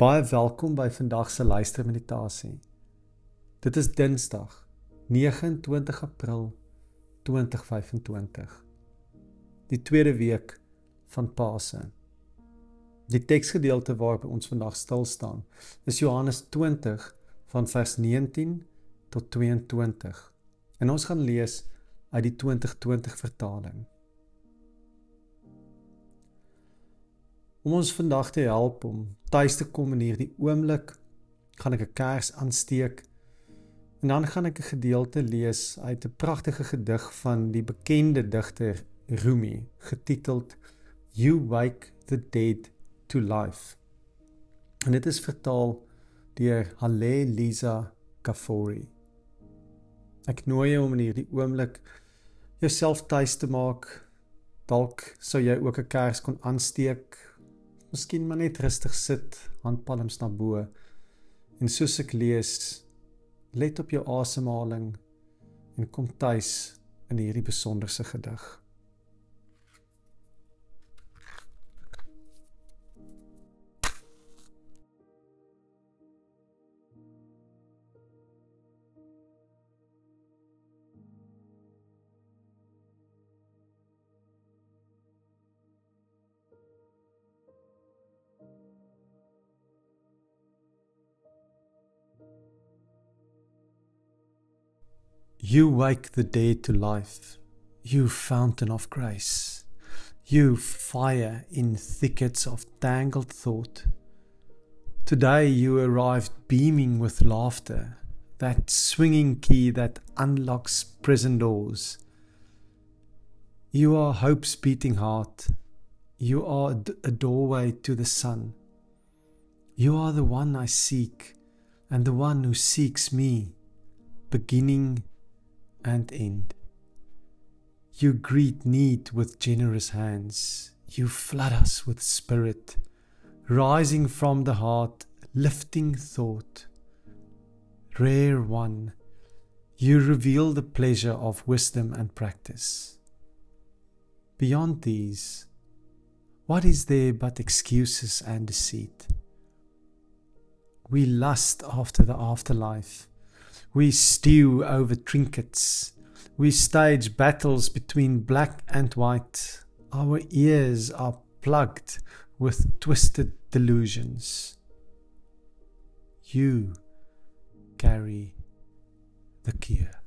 Baie welkom by vandag se luistermeditasie. Dit is Dinsdag, 29 April 2025. Die tweede week van Pasen. Die teksgedeelte waarby ons vandag stil staan, is Johannes 20 van vers 19 tot 22. En ons gaan lees uit die 2020 vertaling. Om ons vandag te help om tuis te kom in hierdie oomblik, gaan ek 'n kers aansteek en dan gaan ek 'n gedeelte lees uit 'n pragtige gedig van die bekende digter Rumi, getiteld You Wake the Dead to Life. En dit is vertaal deur Halle Lisa Kafori. Ek nooi jou om in hierdie oomblik jouself tuis te maak. Dalk sou jy ook 'n kers kon aansteek. Miskien maar net rustig sit, handpalms na bo. En soos ek lees, let op jou asemhaling en kom tuis in hierdie besonderse gedig. You wake the dead to life, you fountain of grace, you fire in thickets of tangled thought. Today you arrived beaming with laughter, that swinging key that unlocks prison doors. You are hope's beating heart, you are a doorway to the sun. You are the one I seek, and the one who seeks me, beginning and end. You greet need with generous hands. You flood us with spirit, rising from the heart, lifting thought. Rare one, you reveal the pleasure of wisdom and practice. Beyond these, what is there but excuses and deceit? We lust after the afterlife. We stew over trinkets. We stage battles between black and white. Our ears are plugged with twisted delusions. You carry the cure.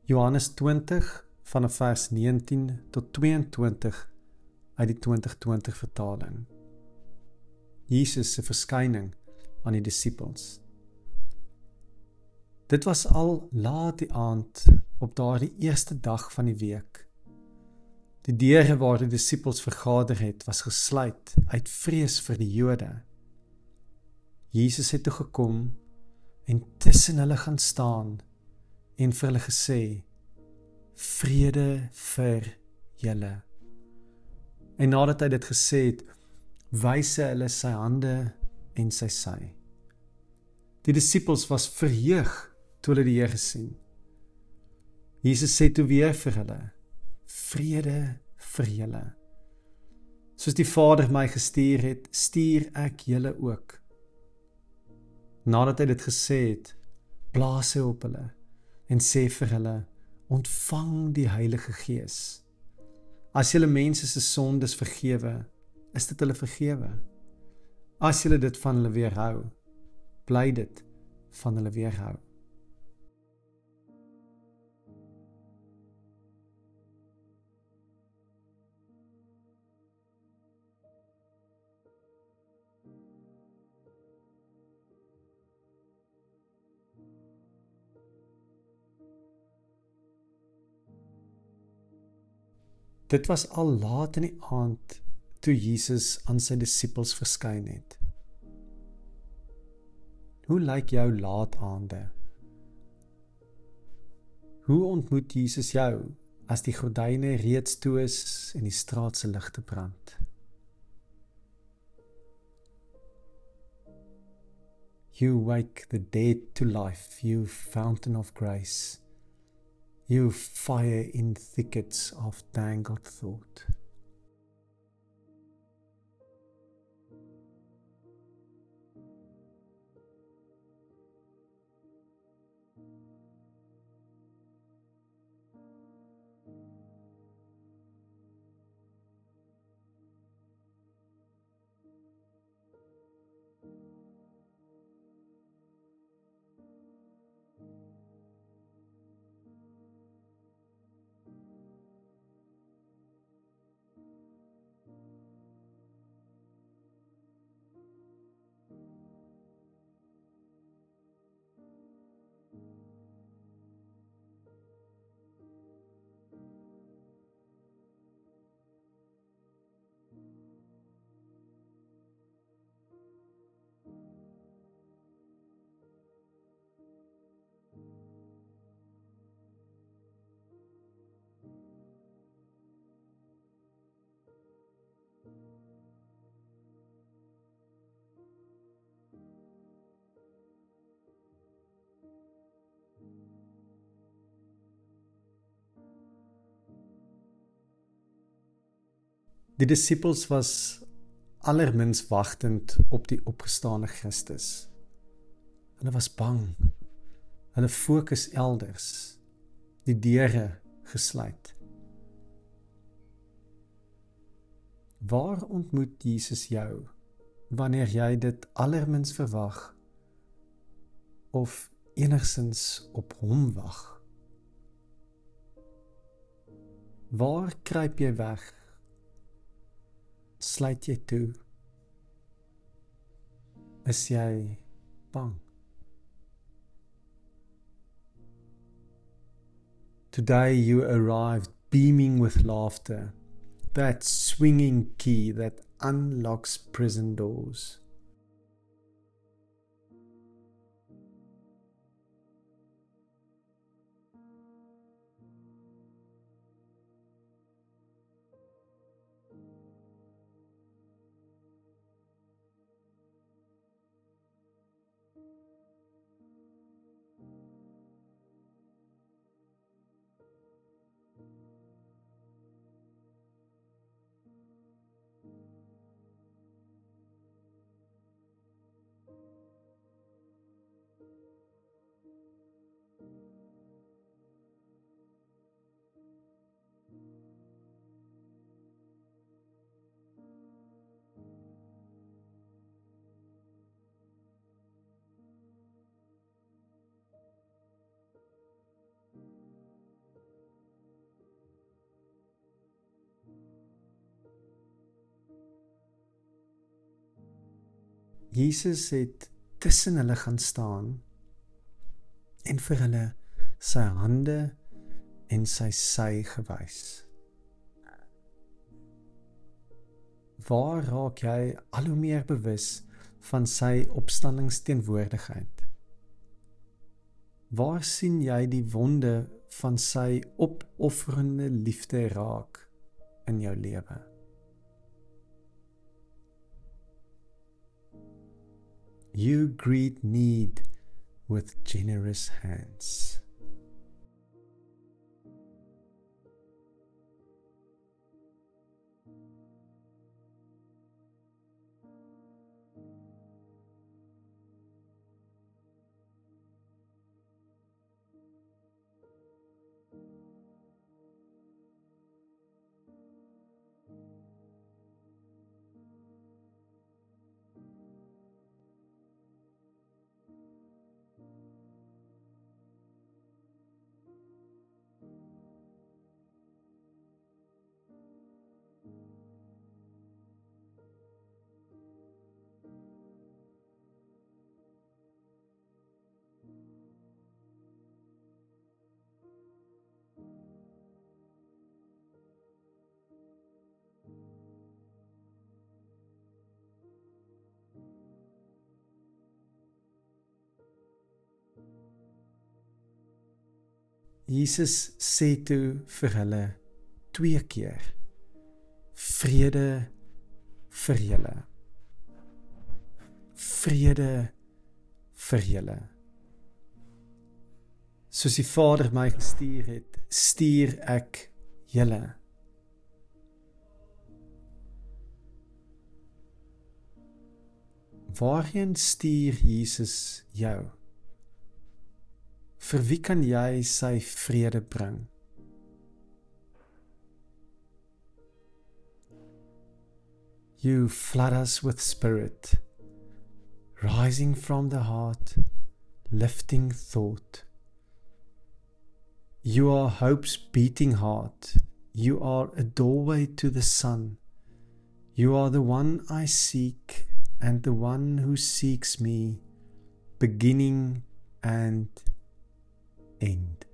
Johannes 20 van vers 19 tot 22 uit die 2020 vertaling. Jesus se verskyning aan die disippels. Dit was al laat die aand op daardie eerste dag van die week. Die deure waar die disippels vergader het, was gesluit uit vrees vir die Jode. Jesus het toe gekom en tussen hulle gaan staan en vir hulle gesê, vrede vir julle. En nadat hy dit gesê het, wys hy hulle sy hande en sy sy. Die disippels was verheug toe hulle die Here gesien. Jesus sê toe weer vir hulle, vrede vir julle. Soos die Vader my gestuur het, stuur ek julle ook. Nadat hy dit gesê het, blaas hy op hulle en sê vir hulle, ontvang die Heilige Gees. As julle mense se sondes vergewe, is dit hulle vergewe. As julle dit van hulle weerhou, bly dit van hulle weerhou. Dit was al laat in die aand toe Jesus aan sy disippels verskyn het. Hoe lyk jou laat aande? Hoe ontmoet Jesus jou as die gordyne reeds toe is en die straat se ligte brand. You wake the dead to life, you fountain of grace, you fire in thickets of tangled thought. Die disippels was allermins wagtend op die opgestane Christus. Hulle was bang. Hulle fokus elders. Die deure gesluit. Waar ontmoet Jesus jou wanneer jy dit allermins verwag of enigsins op hom wag? Waar kruip jy weg? Sluit jy toe? Is jy bang? Today you arrived beaming with laughter, that swinging key that unlocks prison doors. Jesus het tussen hulle gaan staan en vir hulle sy hande en sy sy gewys. Waar raak jy al hoe meer bewus van sy opstandingsteenwoordigheid? Waar sien jy die wonde van sy opofferende liefde raak in jou lewe? You greet need with generous hands. Jesus sê toe vir hulle 2 keer, vrede vir julle. Vrede vir julle. Soos die Vader my gestuur het, stuur ek julle. Waarheen stuur Jesus jou? Vir wie kan jy sy vrede bring? You flood us with spirit, rising from the heart, lifting thought. You are hope's beating heart. You are a doorway to the sun. You are the one I seek and the one who seeks me, beginning and end.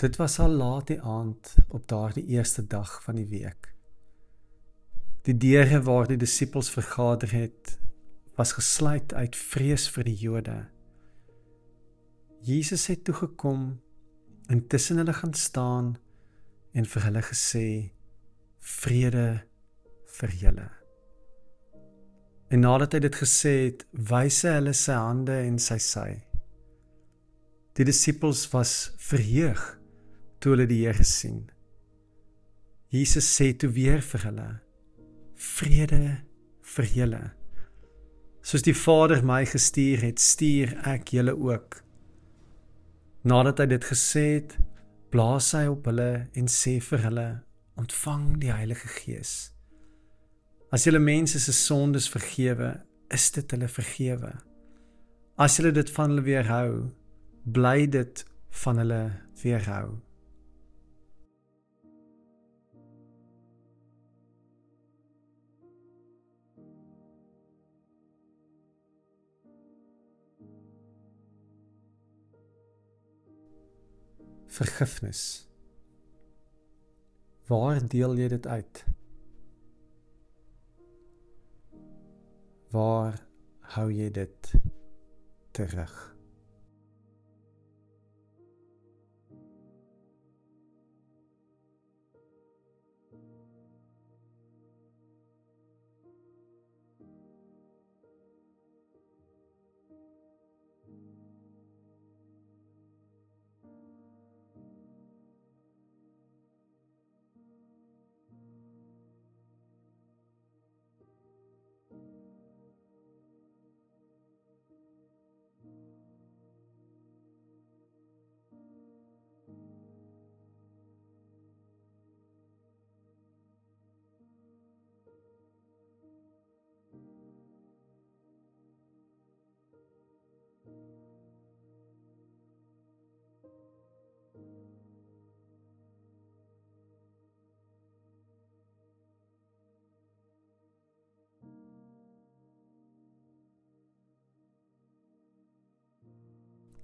Dit was al laat die aand op daardie eerste dag van die week. Die deure waar die disippels vergader het, was gesluit uit vrees vir die Jode. Jesus het toegekom en tussen hulle gaan staan en vir hulle gesê, vrede vir julle. En nadat hy dit gesê het, wys hy hulle sy hande en sy sy. Die disippels was verheug toe hulle die Here sien. Jesus sê toe weer vir hulle, vrede vir julle. Soos die Vader my gestuur het, stuur ek julle ook. Nadat hy dit gesê het, blaas hy op hulle en sê vir hulle, ontvang die Heilige Gees. As julle mense se sondes vergewe, is dit hulle vergewe. As julle dit van hulle weerhou, bly dit van hulle weerhou. Vergifnis. Waar deel jy dit uit? Waar hou jy dit terug?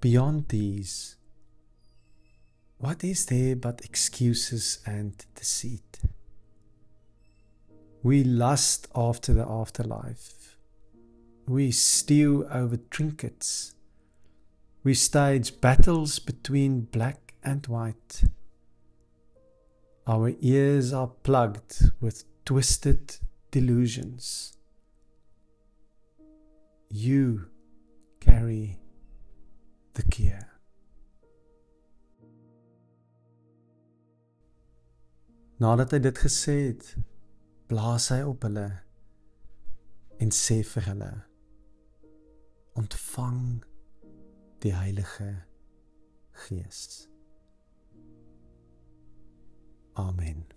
Beyond these, what is there but excuses and deceit? We lust after the afterlife. We stew over trinkets. We stage battles between black and white. Our ears are plugged with twisted delusions. You carry the care. Nadat hy dit gesê het, blaas hy op hulle en sê vir hulle, ontvang die Heilige Gees. Amen.